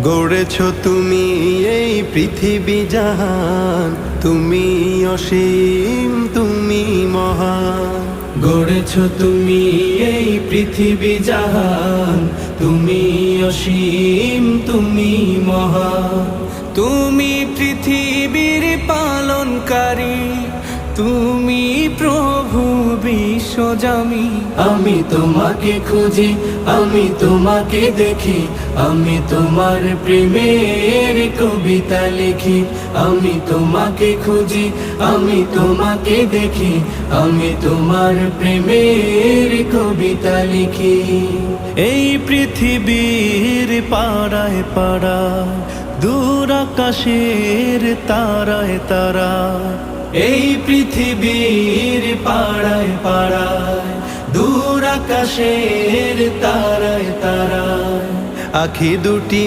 গড়েছ তুমি এই পৃথিবী জাহান, তুমি অসীম তুমি মহান। গড়েছ তুমি এই পৃথিবী জাহান, তুমি অসীম তুমি মহান। তুমি পৃথিবীর পালনকারী, তুমি প্রভু বিশ্বজামি। আমি তোমাকে খুঁজি, আমি তোমাকে দেখি, আমি তোমার প্রেমের কবিতা লিখি। আমি তোমাকে খুঁজি, আমি তোমাকে দেখি, আমি তোমার প্রেমের কবিতা লিখি। এই পৃথিবীর পাড়ায় পাড়ায়, দূর আকাশের তারায় তারায়, এই পৃথিবীর পাড়ায় পাড়ায়, দূর আকাশের তারায় তারায়, আখি দুটি